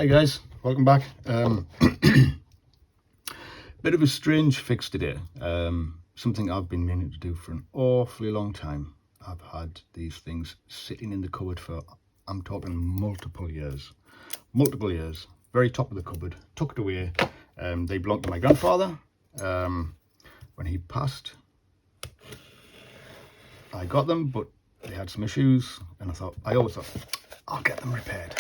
Hi guys, welcome back. Bit of a strange fix today. Something I've been meaning to do for an awfully long time. I've had these things sitting in the cupboard for, I'm talking multiple years. Very top of the cupboard, tucked away. They belonged to my grandfather. When he passed, I got them, but they had some issues, and I always thought, I'll get them repaired.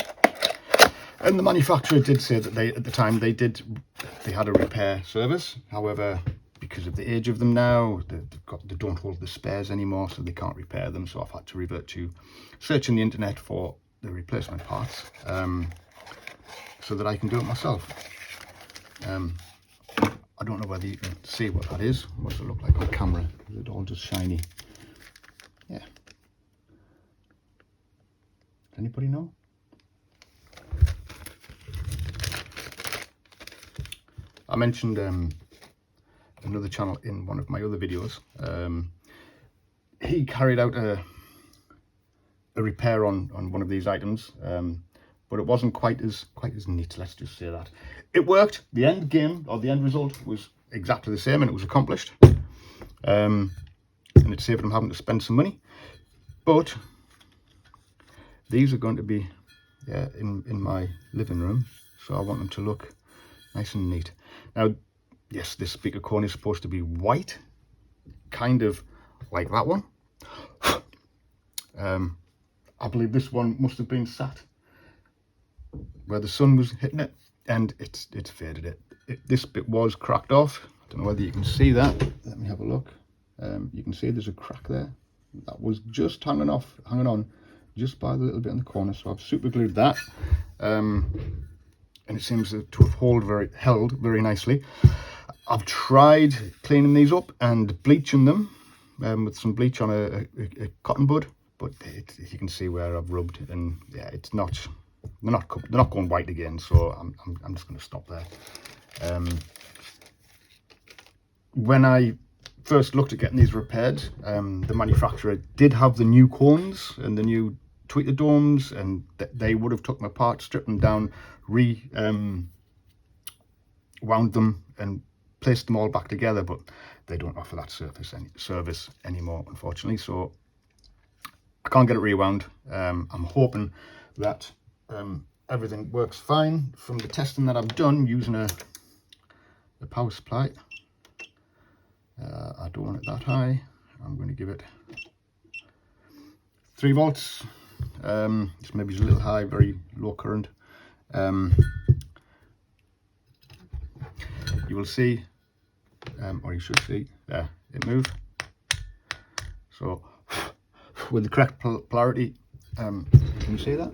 And the manufacturer did say that at the time they had a repair service. However, because of the age of them now, they don't hold the spares anymore, so they can't repair them. So I've had to revert to searching the internet for the replacement parts, so that I can do it myself. I don't know whether you can see what that is. What does it look like on camera? Is it all just shiny? Yeah. Does anybody know? I mentioned another channel in one of my other videos. He carried out a repair on one of these items, but it wasn't quite as neat, let's just say that. It worked. The end game, or the end result, was exactly the same, and it was accomplished. And it saved him having to spend some money. But these are going to be in my living room, so I want them to look nice and neat. Now, yes, this speaker cone is supposed to be white, kind of like that one. I believe this one must have been sat where the sun was hitting it, and it's faded it. This bit was cracked off. I don't know whether you can see that. Let me have a look. You can see there's a crack there. That was just hanging on just by the little bit in the corner. So I've super glued that. And it seems to have held very nicely. I've tried cleaning these up and bleaching them with some bleach on a cotton bud, but you can see where I've rubbed, and yeah, they're not going white again. So I'm just going to stop there. When I first looked at getting these repaired, the manufacturer did have the new cones and the new tweeter domes, and they would have took them apart, stripped them down, wound them and placed them all back together, but they don't offer that service anymore, unfortunately. So I can't get it rewound. I'm hoping that everything works fine from the testing that I've done using a power supply. I don't want it that high. I'm going to give it 3 volts. It's maybe a little high, very low current. You will see, or you should see, there, it moved. So with the correct polarity, can you see that?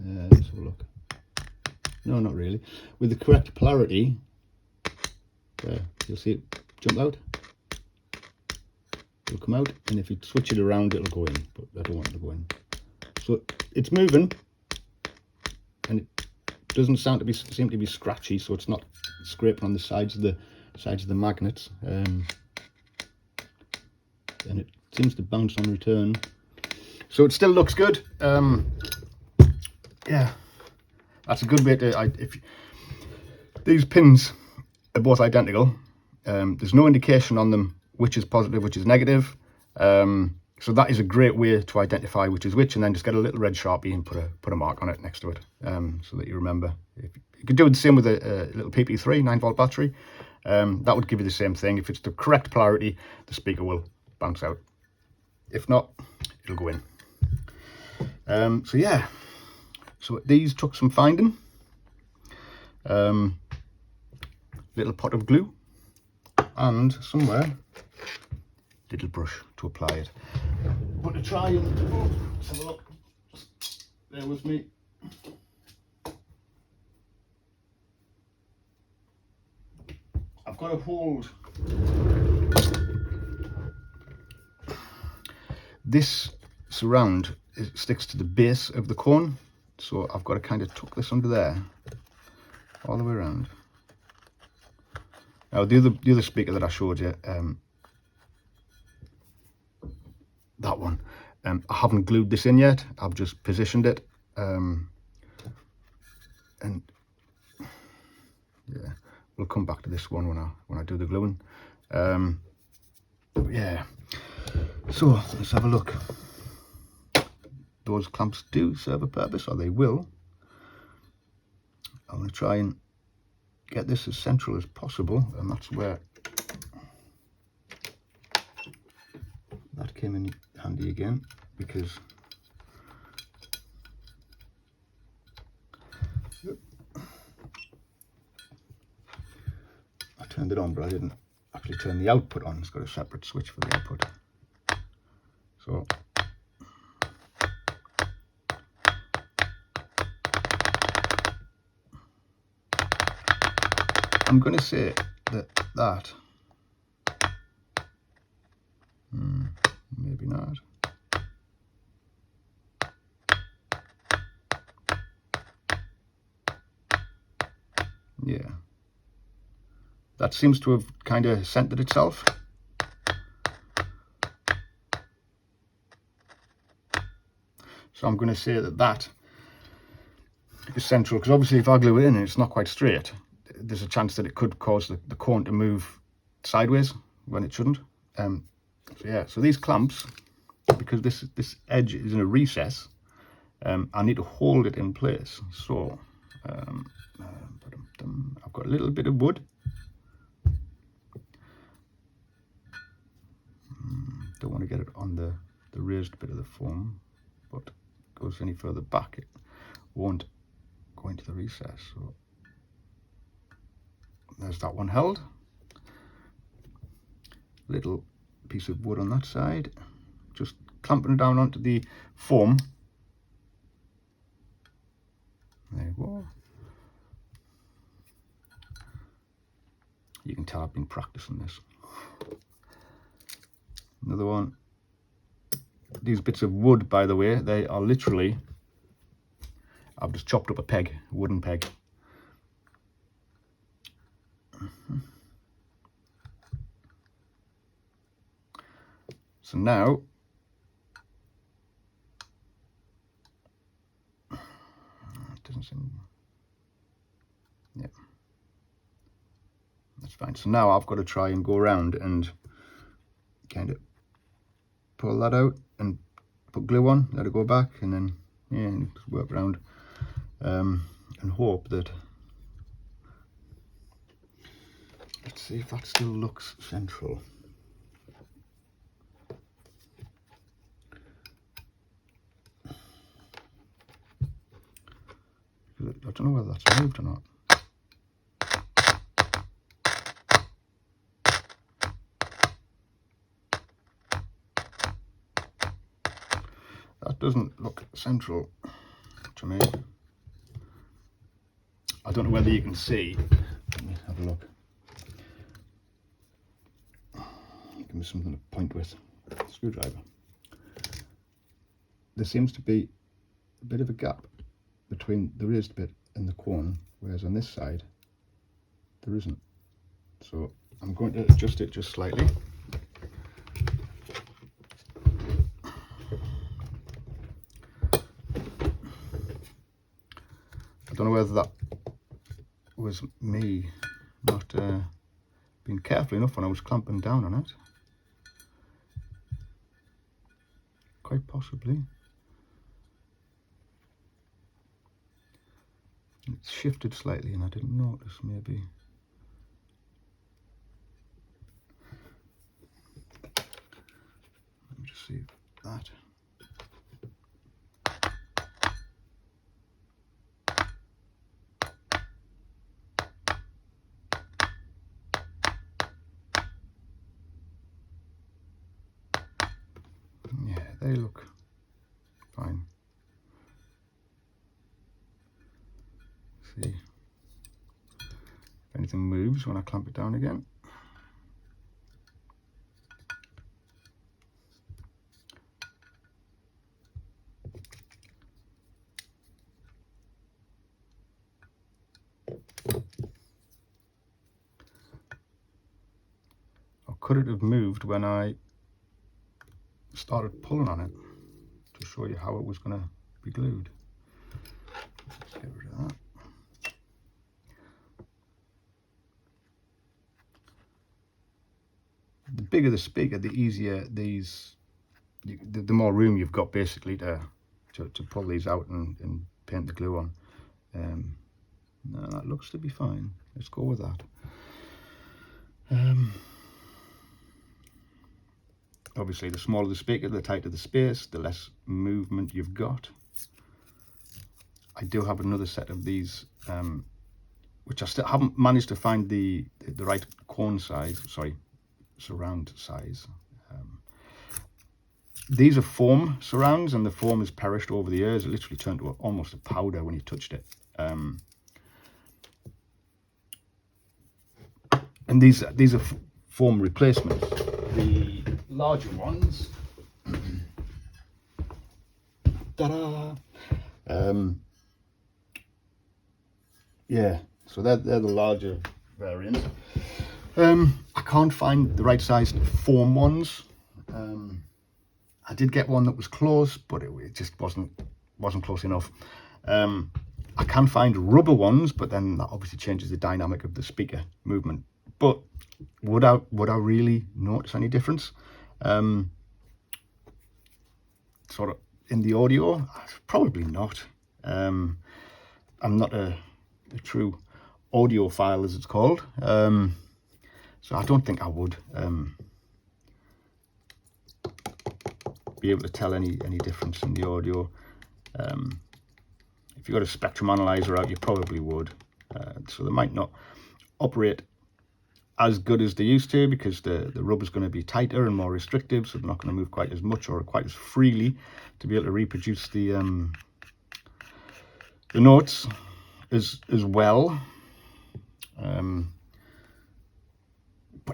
Let's have a look. No, not really. With the correct polarity, there, you'll see it jump out. It'll come out, and if you switch it around, it'll go in, but I don't want it to go in. So it's moving, and it doesn't seem to be scratchy, so it's not scraping on the sides of the magnets, and it seems to bounce on return. So it still looks good. Yeah, that's a good way to. These pins are both identical. There's no indication on them which is positive, which is negative. So that is a great way to identify which is which, and then just get a little red Sharpie and put a mark on it next to it, so that you remember. You could do the same with a little PP3 9-volt battery. That would give you the same thing. If it's the correct polarity, the speaker will bounce out. If not, it'll go in. So yeah, so these took some finding. Little pot of glue, and somewhere little brush to apply it. But to try and let's have a look. Bear with me. I've got to hold this surround. It sticks to the base of the cone, so I've got to kind of tuck this under there all the way around. Now the other speaker that I showed you, that one, I haven't glued this in yet. I've just positioned it. And yeah, we'll come back to this one when I do the gluing. But yeah, so let's have a look. Those clamps do serve a purpose, or they will. I'm going to try and get this as central as possible, and that's where that came in handy again, because I turned it on, but I didn't actually turn the output on. It's got a separate switch for the output. So I'm going to say that maybe not. Yeah, that seems to have kind of centered itself. So I'm going to say that is central, because obviously if I glue it in and it's not quite straight, there's a chance that it could cause the cone to move sideways when it shouldn't. So yeah, so these clamps, because this edge is in a recess, I need to hold it in place. So I've got a little bit of wood. Don't want to get it on the raised bit of the foam, but if it goes any further back it won't go into the recess. So there's that one held. Little piece of wood on that side, just clamping it down onto the foam. There you go. You can tell I've been practicing this. Another one. These bits of wood, by the way, they are literally, I've just chopped up a peg, a wooden peg. So now, it doesn't seem, yeah, that's fine. So now I've got to try and go around and kind of pull that out and put glue on, let it go back, and then yeah, just work around and hope that, let's see if that still looks central. I don't know whether that's moved or not. That doesn't look central to me. I don't know whether you can see. Let me have a look. Give me something to point with. Screwdriver. There seems to be a bit of a gap between the raised bit and the cone, whereas on this side there isn't. So I'm going to adjust it just slightly. I don't know whether that was me not being careful enough when I was clamping down on it. Quite possibly. It's shifted slightly and I didn't notice, maybe. Let me just see that. Yeah, they look fine. See if anything moves when I clamp it down again. Or could it have moved when I started pulling on it to show you how it was going to be glued? Let's get rid of that. bigger the speaker, the easier these, the more room you've got basically to pull these out and paint the glue on. No, that looks to be fine. Let's go with that. Obviously, the smaller the speaker, the tighter the space, the less movement you've got. I do have another set of these, which I still haven't managed to find the right cone size, sorry, surround size. These are foam surrounds, and the foam has perished over the years. It literally turned to almost a powder when you touched it. And these are foam replacements. The larger ones, ta-da! Yeah, so they're the larger variants. I can't find the right size foam ones. I did get one that was close, but it just wasn't close enough. I can find rubber ones, but then that obviously changes the dynamic of the speaker movement. But would I really notice any difference? Sort of in the audio, probably not. I'm not a true audiophile, as it's called, so I don't think I would be able to tell any difference in the audio. If you've got a spectrum analyzer out, you probably would. So they might not operate as good as they used to, because the rubber's going to be tighter and more restrictive, so they're not going to move quite as much or quite as freely to be able to reproduce the notes as well. But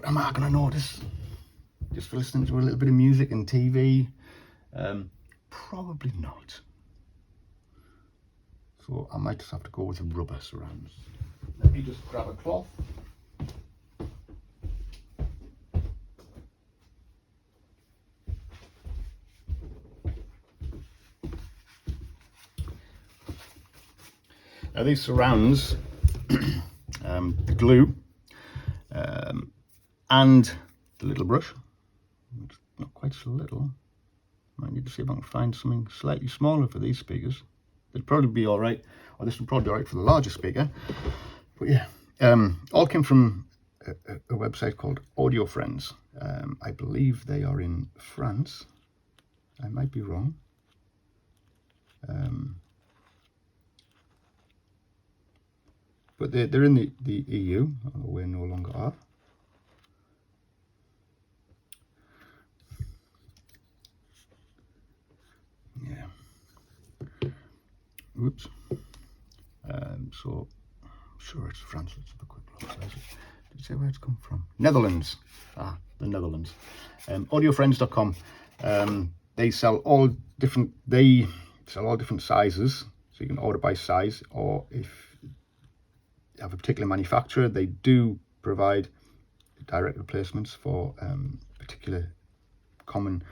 am I going to notice just for listening to a little bit of music and TV? Probably not. So I might just have to go with the rubber surrounds. Let me just grab a cloth. Now these surrounds, the glue, and the little brush, it's not quite so little. Might need to see if I can find something slightly smaller for these speakers. They'd probably be all right, or this would probably be all right for the larger speaker. But yeah, all came from a website called Audio Friends. I believe they are in France. I might be wrong. But they're in the EU, although we no longer are. Yeah. Oops. So I'm sure it's France. Let's have a quick look. Did it say where it's come from? Netherlands. Ah, the Netherlands. Audiofriends.com. They sell all different. They sell all different sizes, so you can order by size, or if you have a particular manufacturer, they do provide direct replacements for particular common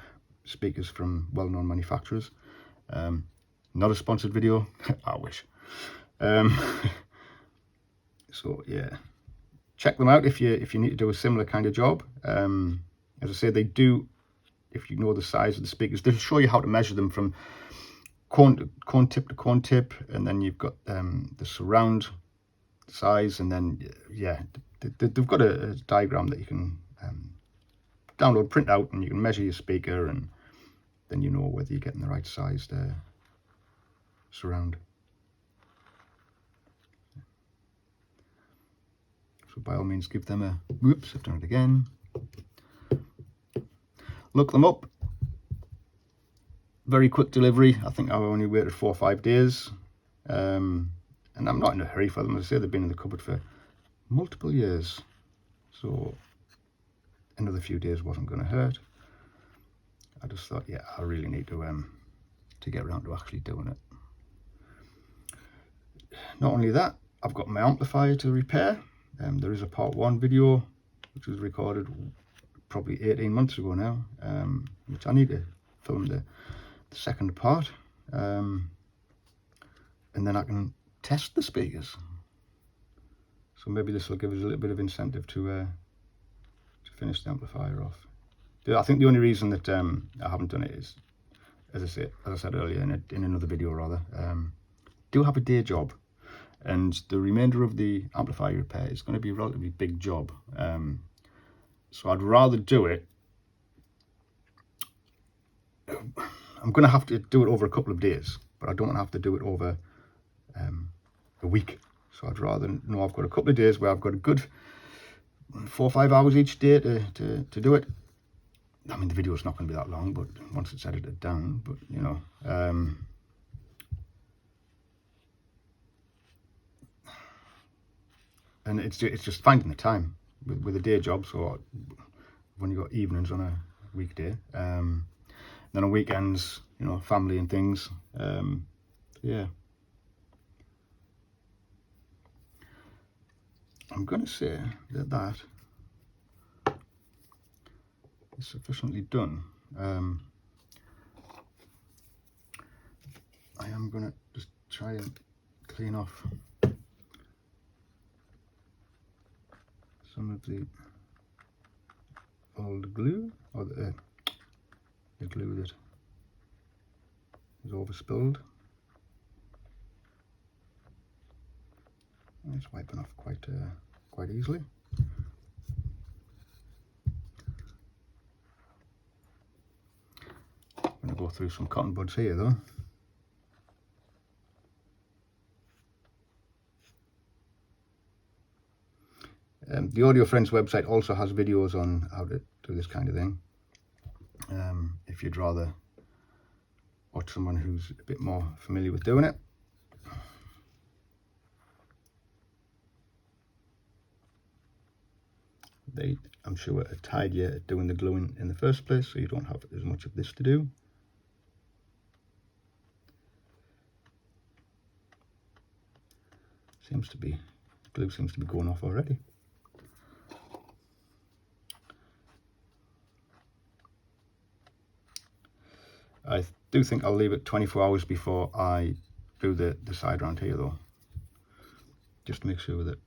speakers from well-known manufacturers. Not a sponsored video. I wish. So yeah, check them out if you need to do a similar kind of job. As I say, they do, if you know the size of the speakers, they'll show you how to measure them from cone tip to cone tip, and then you've got the surround size, and then yeah, they've got a diagram that you can download, print out, and you can measure your speaker, and then you know whether you're getting the right sized surround. So by all means, give them a whoops, I've done it again. Look them up. Very quick delivery. I think I only waited 4 or 5 days, and I'm not in a hurry for them. As I say, they've been in the cupboard for multiple years, so another few days wasn't going to hurt. I just thought, yeah, I really need to get around to actually doing it. Not only that, I've got my amplifier to repair. There is a part 1 video which was recorded probably 18 months ago now, which I need to film the second part, and then I can test the speakers. So maybe this will give us a little bit of incentive to finish the amplifier off. I think the only reason that I haven't done it is, as I said earlier in another video rather, do have a day job, and the remainder of the amplifier repair is going to be a relatively big job. So I'd rather do it. I'm going to have to do it over a couple of days, but I don't want to have to do it over a week. So I'd rather know I've got a couple of days where I've got a good 4 or 5 hours each day to do it. I mean, the video's not going to be that long, but once it's edited down, but you know, and it's just finding the time with a day job. So when you got evenings on a weekday, then on weekends, you know, family and things, yeah. I'm going to say that that is sufficiently done. I am going to just try and clean off some of the old glue, or the glue that is overspilled. It's wiping off quite easily. I'm going to go through some cotton buds here though. The Audio Friends website also has videos on how to do this kind of thing. If you'd rather watch someone who's a bit more familiar with doing it. They, I'm sure, are tidier at doing the gluing in the first place, so you don't have as much of this to do. Glue seems to be going off already. I do think I'll leave it 24 hours before I do the side round here though, just to make sure that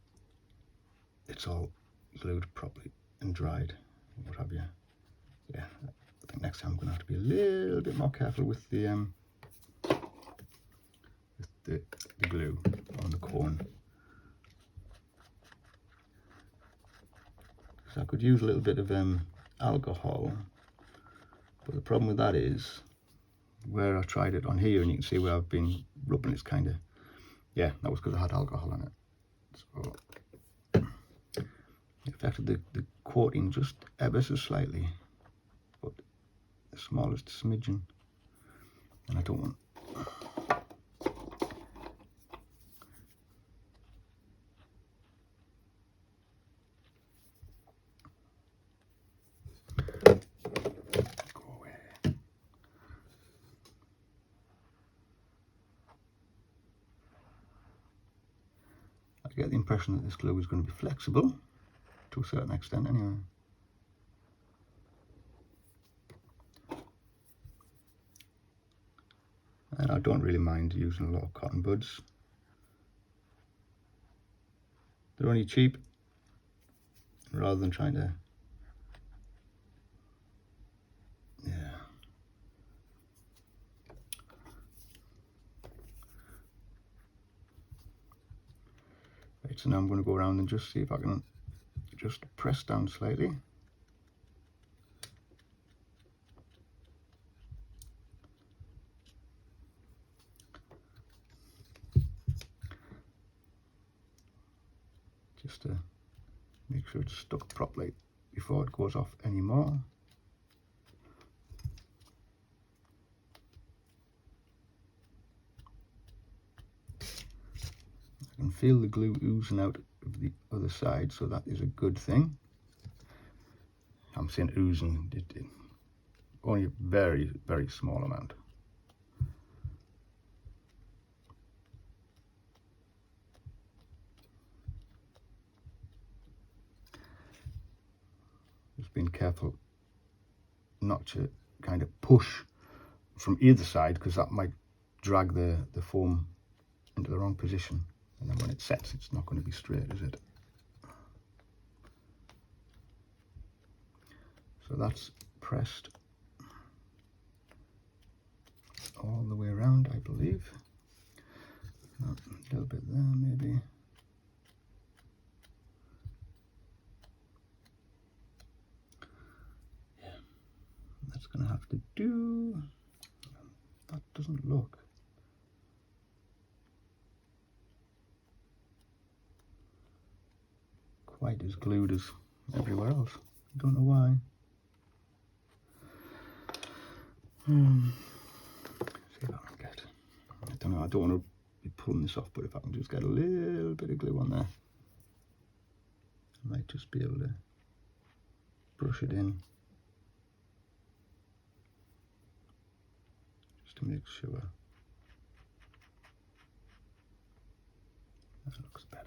it's all glued properly and dried, what have you. Yeah, I think next time I'm going to have to be a little bit more careful with the glue on the cone. So I could use a little bit of alcohol, but the problem with that is where I tried it on here, and you can see where I've been rubbing, it's kind of, yeah, that was because I had alcohol in it. So it affected the coating just ever so slightly, but the smallest smidgen, and I don't want. I get the impression that this glue is going to be flexible to a certain extent anyway. And I don't really mind using a lot of cotton buds. They're only cheap, rather than trying to, yeah. Right, so now I'm going to go around and just see if I can just press down slightly. Just to make sure it's stuck properly before it goes off anymore. I can feel the glue oozing out of the other side, so that is a good thing. I'm saying oozing, only a very, very small amount. Just being careful not to kind of push from either side, because that might drag the foam into the wrong position, and then when it sets, it's not going to be straight, is it? So that's pressed all the way around, I believe. A little bit there maybe. Yeah, that's gonna have to do. That doesn't look quite as glued as everywhere else. I don't know why. See if I can get. I don't know. I don't want to be pulling this off, but if I can just get a little bit of glue on there, I might just be able to brush it in just to make sure that looks better.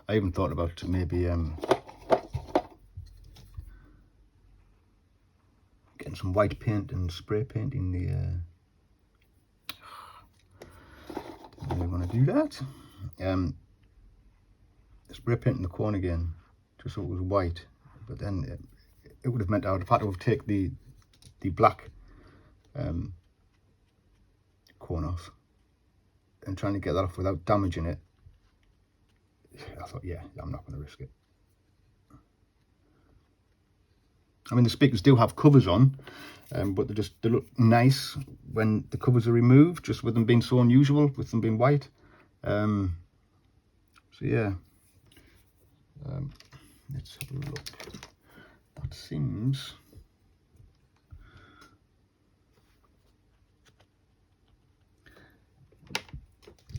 I even thought about maybe getting some white paint and spray painting the. I really want to do that. Spray painting the corn again, just so it was white. But then it would have meant I would have had to have taken the black corn off, and trying to get that off without damaging it. I thought, yeah, I'm not going to risk it. I mean, the speakers do have covers on, but they look nice when the covers are removed, just with them being so unusual, with them being white. So yeah, let's have a look. That seems.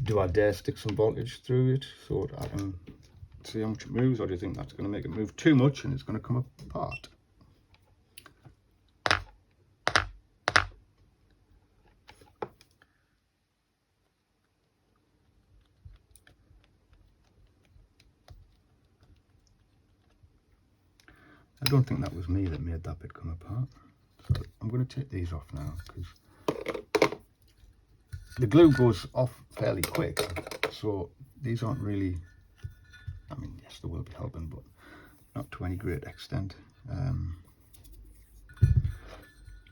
Do I dare stick some voltage through it so that I can see how much it moves, or do you think that's going to make it move too much and it's going to come apart? I don't think that was me that made that bit come apart. So I'm going to take these off now, because the glue goes off fairly quick, so these aren't really, I mean, yes, they will be helping, but not to any great extent. And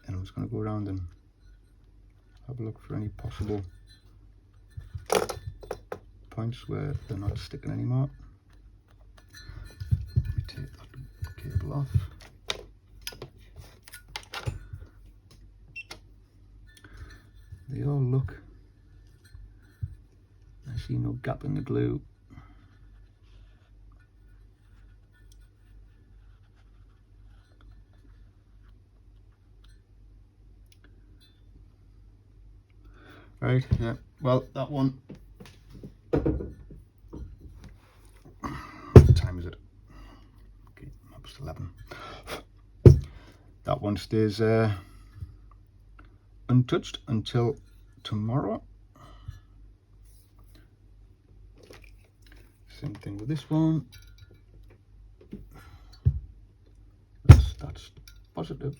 I'm just going to go around and have a look for any possible points where they're not sticking anymore. Let me take that cable off. They all look, I see no gap in the glue. Right, yeah, well, that one, what time is it? Okay, almost 11. That one stays untouched until tomorrow. Same thing with this one. That's positive.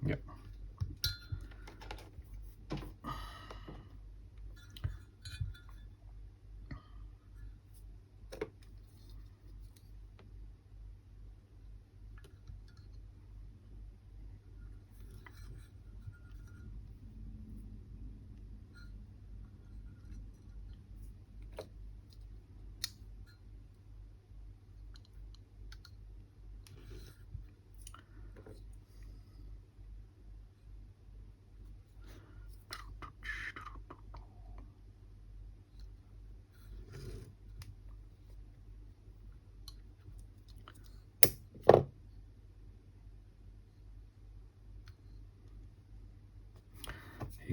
Yep.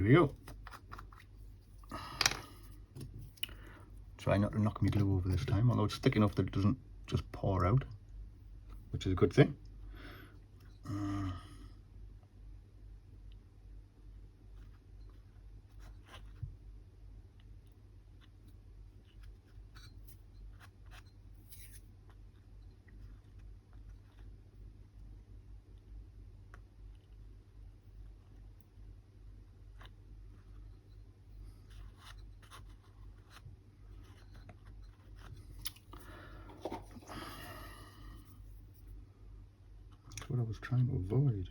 we go. Try not to knock my glue over this time, although it's thick enough that it doesn't just pour out, which is a good thing. That's what I was trying to avoid.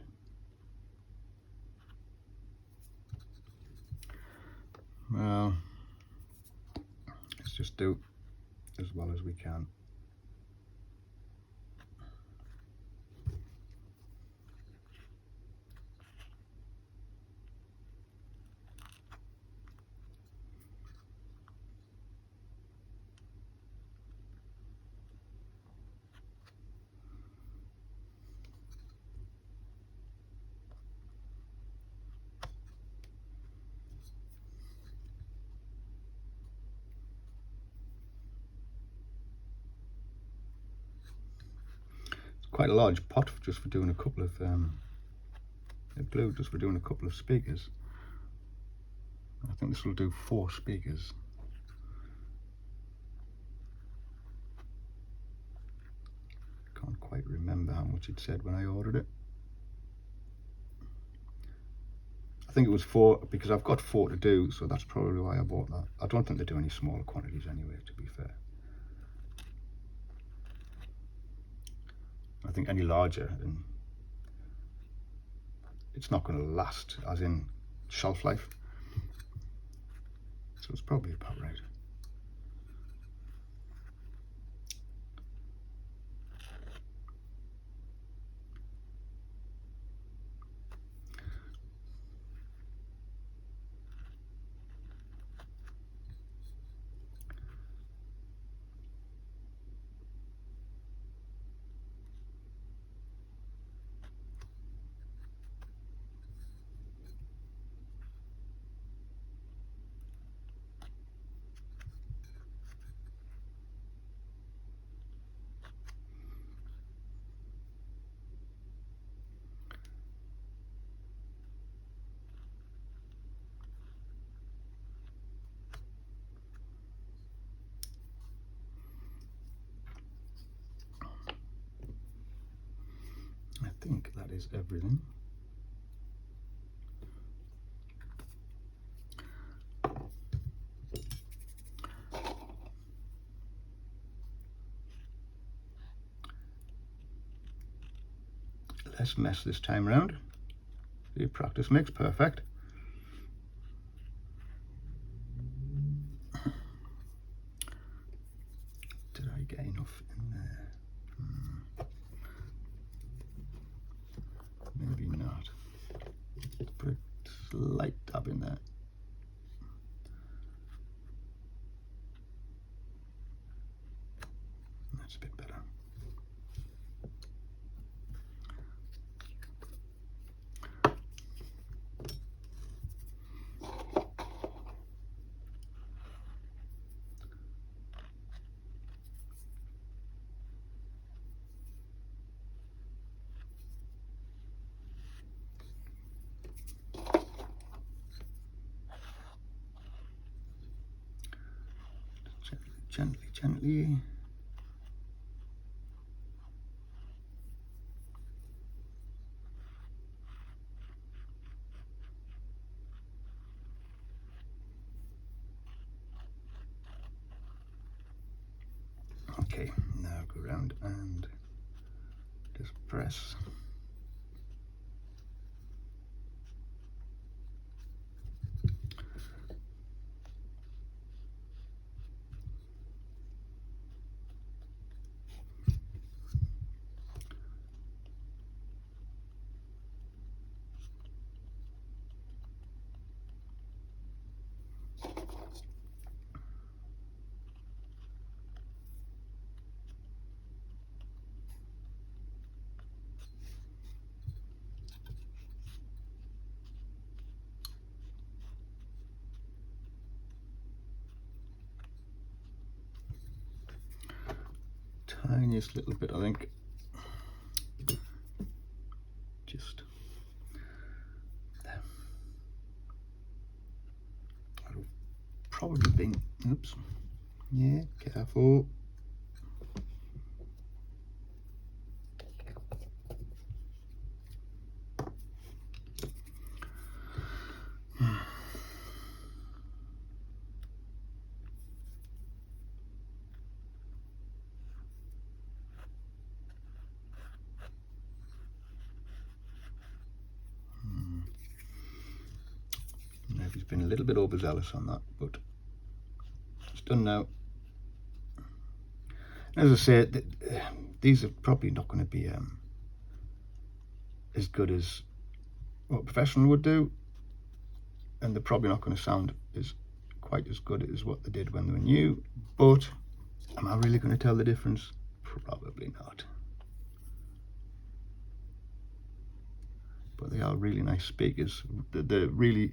Well, let's just do as well as we can. Quite a large pot just for doing a couple of glue, just for doing a couple of speakers. I think this will do 4 speakers. Can't quite remember how much it said when I ordered it. I think it was 4 because I've got 4 to do, so that's probably why I bought that. I don't think they do any smaller quantities anyway, to be fair. I think any larger, then it's not going to last, as in shelf life. So it's probably about right. I think that is everything. Less mess this time round. See, practice makes perfect. Did I get enough in there? Maybe not. Put a slight dab in there. That's a bit better. Gently, gently. Okay, now go around and just press. tiniest little bit, I think. Just there. I'd have probably been, oops, yeah, careful. Maybe he's been a little bit overzealous on that, but it's done now. As I say, these are probably not going to be as good as what a professional would do, and they're probably not going to sound quite as good as what they did when they were new. But am I really going to tell the difference? Probably not. But they are really nice speakers. They're really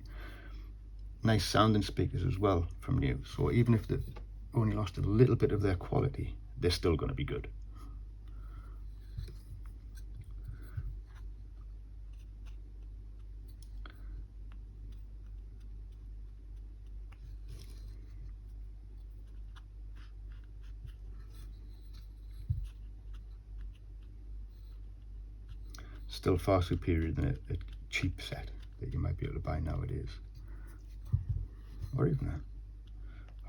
nice sounding speakers as well from new. So even if they've only lost a little bit of their quality, they're still going to be good. Still far superior than a cheap set that you might be able to buy nowadays, or even a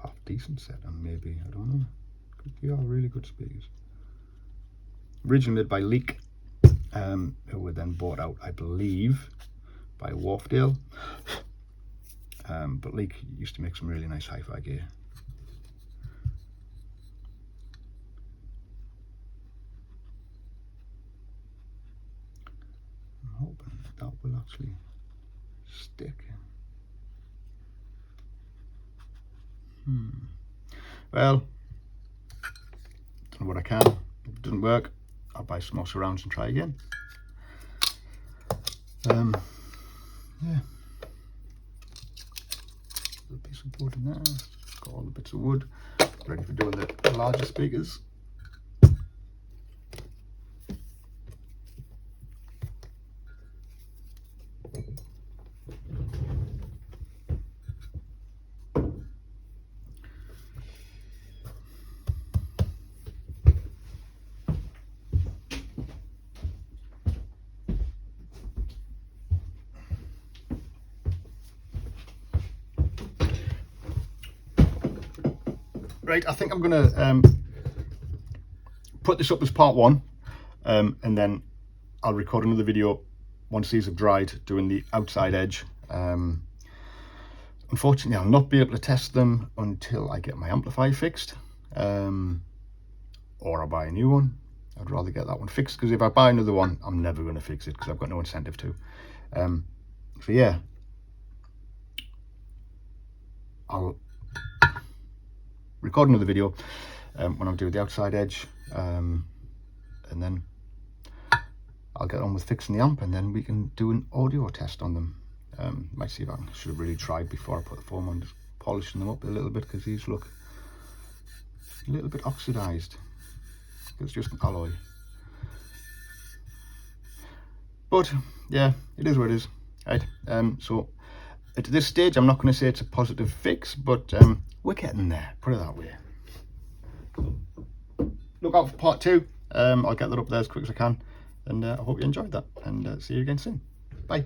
half decent set, and maybe, I don't know, they are really good speakers. Originally made by Leek, who were then bought out, I believe, by Wharfdale. But Leek used to make some really nice hi-fi gear. I'm hoping that will actually stick. Well, done what I can. If it doesn't work, I'll buy some more surrounds and try again. Yeah. A piece of wood in there. Got all the bits of wood ready for doing the larger speakers. Right, I think I'm going to put this up as part one, and then I'll record another video once these have dried, doing the outside edge. Unfortunately, I'll not be able to test them until I get my amplifier fixed, or I'll buy a new one. I'd rather get that one fixed, because if I buy another one, I'm never going to fix it, because I've got no incentive to. So yeah, I'll record another video when I'm doing the outside edge, and then I'll get on with fixing the amp, and then we can do an audio test on them. Might see if I should have really tried before I put the foam on, just polishing them up a little bit, because these look a little bit oxidized. It's just an alloy. But yeah, it is what it is. Right. So at this stage, I'm not going to say it's a positive fix, but we're getting there, put it that way. Look out for part two. I'll get that up there as quick as I can, and I hope you enjoyed that, and see you again soon. Bye.